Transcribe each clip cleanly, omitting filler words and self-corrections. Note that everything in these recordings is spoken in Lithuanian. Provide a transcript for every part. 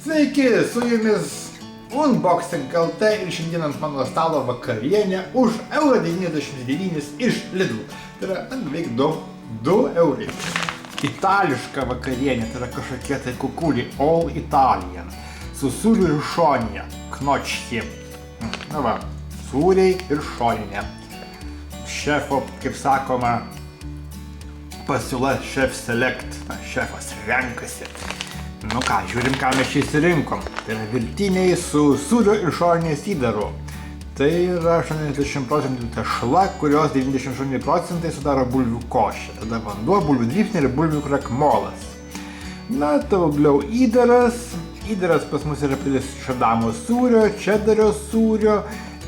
Sveiki, su jumis Unboxing LT ir šiandien ant mano stalo vakarienė už 1,99 € iš Lidl. Tai yra beveik 2 eurai. Itališka vakarienė, tai yra kažkokie tai kukuliai, all Italian. Su sūriu ir šoninė, knočki. Na va, sūriai ir šoninė. Šefo, kaip sakoma, pasiūla Chef Select. Šefas renkasi. Nu ką, žiūrim, ką mes čia įsirinkom. Tai yra virtiniai su sūrio ir šoninės įdaru. Tai yra 80% tešla, kurios 98% sudaro bulvių košė. Tada vanduo, bulvių dribsniai ir bulvių krakmolas. Na, toliau įdaras. Įdaras pas mus yra pilis šadamo sūrio, čederio sūrio,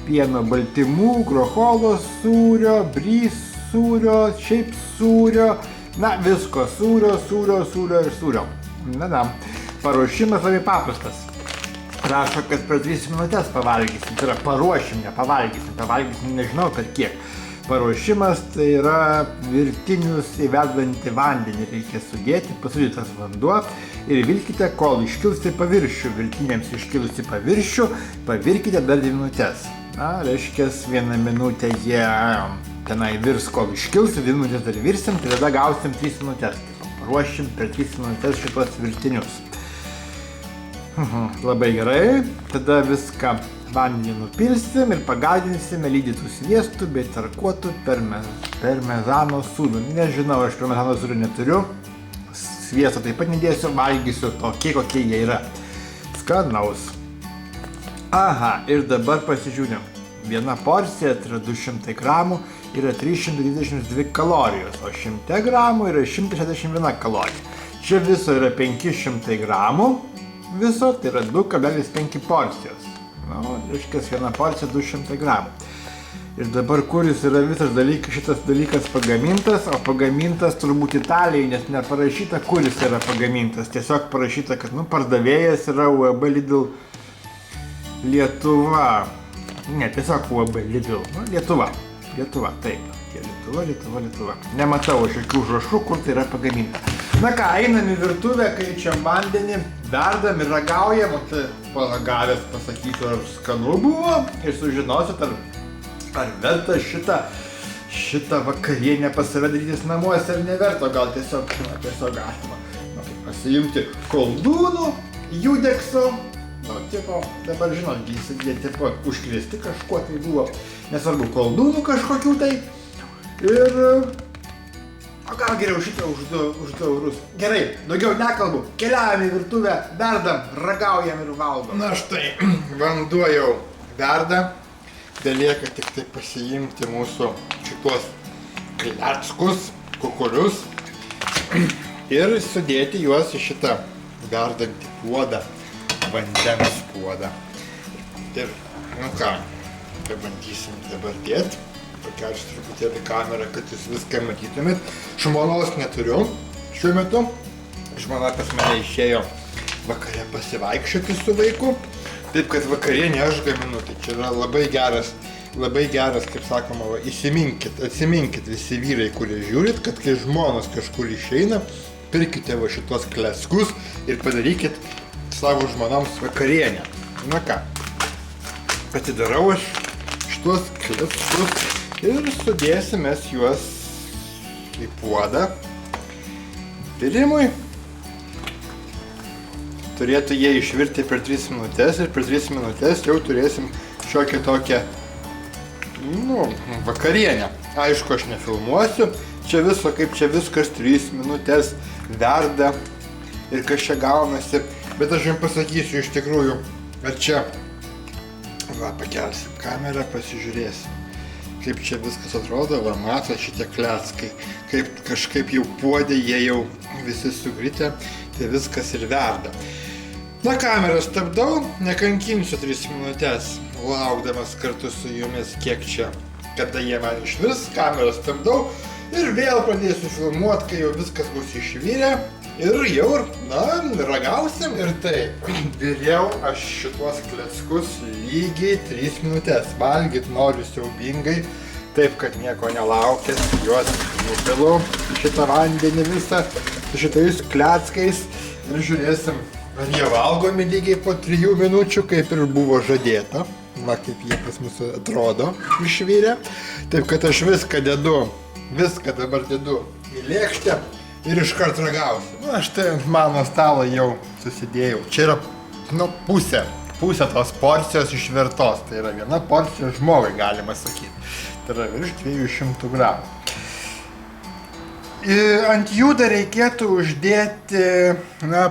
pieno baltymų, groholos sūrio, brys sūrio, šiaip sūrio. Na, visko sūrio ir sūrio. Na, paruošimas labai paprastas. Prašo, kad per 3 minutės pavalgysim. Tai yra paruošim, ne pavalgysim. Pavalgysim nežinau per kiek. Paruošimas tai yra virtinius įvedantį vandenį. Reikia sudėti, pasūdytas vanduo ir vilkite, kol iškils į paviršių. Virtinėms iškilus į paviršių, pavirkite dar 2 minutės. Na, reiškia, 1 minutę jie tenai virs, kol iškils, 2 minutės dar virsim, tai tada gausim 3 minutės. Ruošim per 3 minutės šitos virtinius. Labai gerai. Tada viską vandenį nupilsim ir pagardinsim lydytų sviestų bei tarkuotų parmezano sūrių. Nežinau, aš parmezano sūrių neturiu. Sviesto taip pat nedėsiu, valgysiu tokie, kokie jie yra. Skanaus. Aha, ir dabar pasižiūrim. Viena porcija, tai yra 200 gramų, yra 322 kalorijos, o 100 gramų yra 161 kalorija. Čia viso yra 500 gramų, viso tai yra 2,5 porcijos. Na, reiškia, viena porcija 200 gramų. Ir dabar kuris yra visas dalykas, šitas dalykas pagamintas, o pagamintas turbūt Italijai, nes neparašyta, kuris yra pagamintas. Tiesiog parašyta, kad pardavėjas yra UAB Lidl Lietuva. Ne, tiesiog UAB Lidl. Lietuva, taip. Lietuva. Nematau aš jokių užrašų, kur tai yra pagaminta. Na ką, einam į virtuvę, kaičiam vandenį, verdam ir ragaujam. Paragavęs pasakysiu, ar skanu buvo ir sužinosit, ar verta šitą vakarienę pas save darytis namuose ar neverta. Gal tiesiog galima pasiimti koldūnų, judekso. Dabar žinot, jie užkrėsti kažkuo tai buvo, nesvarbu, koldūnų kažkokių tai. Ir... O gal geriau šitą už 2 eurus. Gerai, daugiau nekalbu, keliaujam į virtuvę, verdam, ragaujam ir valgom. Na štai, vanduo jau verda, belieka tik tai pasiimti mūsų šitos kleckus, kukulius ir sudėti juos į šitą verdantį puodą. Vandens puodą. Ir, nu ką, pabandysim dabar dėti. Pakelsiu truputėlį kamerą, kad jūs viską matytumėt. Žmonos neturiu šiuo metu. Žmona pas mane išėjo vakare pasivaikščioti su vaiku. Taip, kad vakarienę aš gaminu. Tai čia yra labai geras, kaip sakoma, atsiminkit visi vyrai, kurie žiūrit, kad kai žmonos kažkur išeina, pirkite va šitos kleckus ir padarykit savo žmonoms vakarienę. Na ką, atidarau aš šitos kleckus ir sudėsim mes juos į puodą virimui. Turėtų jie išvirti per 3 minutės ir per 3 minutės jau turėsim šiokią tokią, vakarienę. Aišku, aš nefilmuosiu. Čia viso, kaip čia viskas 3 minutės verda ir kas čia gaunasi. Bet aš jums pasakysiu iš tikrųjų, ar čia, pakelsim kamerą, pasižiūrėsim, kaip čia viskas atrodo, matot šitie kleckai, kaip kažkaip jau puodė, jie jau visi sugritę, tai viskas ir verda. Na, kamerą stabdau, nekankinsiu 3 minutės, laukdamas kartu su jumis, kiek čia, kada jie man išvirs, kamerą stabdau ir vėl pradėsiu filmuoti, kai jau viskas bus išvirę. Ir jau, ragausim ir tai. Viriau aš šitos kleckus lygiai 3 minutės. Valgyt noriu siaubingai, taip kad nieko nelaukęs. Juos nupilu šitą vandenį visą su šitais kleckais ir žiūrėsim, Ar jie valgomi lygiai po 3 minučių, kaip ir buvo žadėta. Va, kaip jie pas mus atrodo išvirę. Taip, kad aš viską dabar dedu į lėkštę ir iškart ragausiu. Na, aš tai ant mano stalo jau susidėjau. Čia yra, pusė tos porcijos išvertos. Tai yra viena porcija žmogui, galima sakyti. Tai yra virš 200 gramų. Ant jų dar reikėtų uždėti,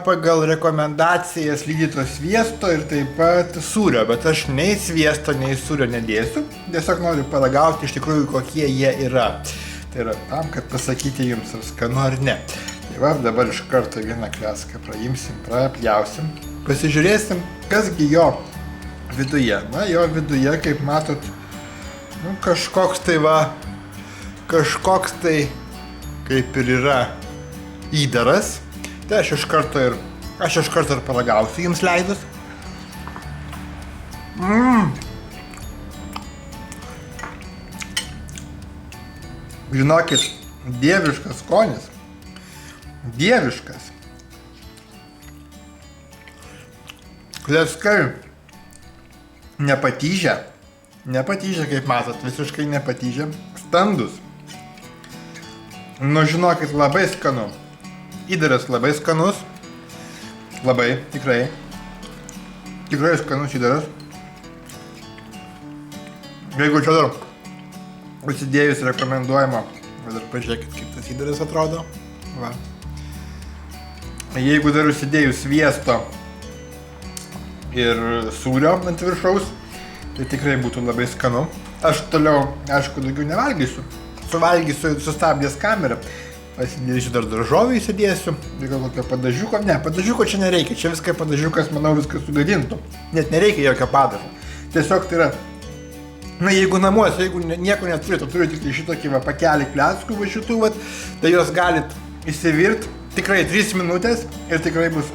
pagal rekomendacijas lydyto sviesto ir taip pat sūrio, bet aš nei sviesto, nei sūrio nedėsiu, tiesiog noriu paragauti iš tikrųjų, kokie jie yra. Tai yra tam, kad pasakyti jums, ar skanu ar ne. Tai va, dabar iš karto vieną kleską praimsim, prapjausim, pasižiūrėsim, kasgi jo viduje. Na, jo viduje, kaip matot, kažkoks tai kaip ir yra įdaras, tai aš iš karto ir paragausiu jums leidus. Žinokit, dieviškas skonis. Dieviškas. Kleskai nepatyžę, kaip matot, visiškai nepatyžę, standus. Žinokit, labai skanu. Įdaras labai skanus. Labai, tikrai. Tikrai skanus įdaras. Jeigu čia dar užsidėjus rekomenduojama, dar pažiūrėkit, kaip tas įdaras atrodo. Va. Jeigu dar užsidėjus sviesto ir sūrio ant viršaus, tai tikrai būtų labai skanu. Aš toliau, aišku, daugiau nevalgysiu. Suvalgysiu sustabdęs kamerą, pasidėsiu dar daržovių įsidėsiu, gal kokio padažiuko, padažiuko čia nereikia, čia viską padažiukas, manau, viskas sugadintų, net nereikia jokio padažo, tiesiog tai yra, jeigu namuose, jeigu nieko neturite, turite tik šitokį pakelį kleskų va šitų, tai juos galit įsivirt, tikrai 3 minutės ir tikrai bus,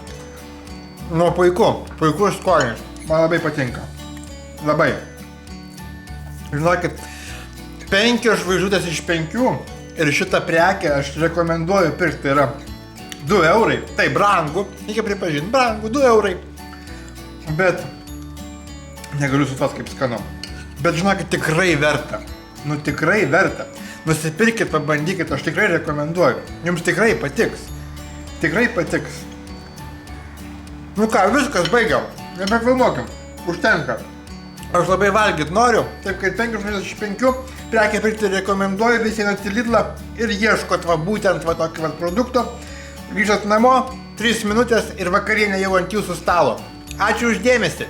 puikus skonis, man labai patinka, labai, žinokit, 5 žvaigždutės iš 5 ir šitą prekę aš rekomenduoju pirkti, tai yra 2 eurai, tai brangu, reikia pripažinti, brangu, 2 eurai, bet negaliu sutos kaip skanu, bet žinokit, tikrai verta, tikrai verta, nusipirkit, pabandykit, aš tikrai rekomenduoju, jums tikrai patiks, viskas, baigiam, nebefilmuokim, užtenka. Aš labai valgyt noriu, taip kaip 5 žvaigždės iš 5, prekę pirkti rekomenduoju, visi einat į Lidlą ir ieškot būtent tokį produkto. Grįžtat namo, 3 minutės ir vakarienė jau ant jūsų stalo. Ačiū už dėmesį.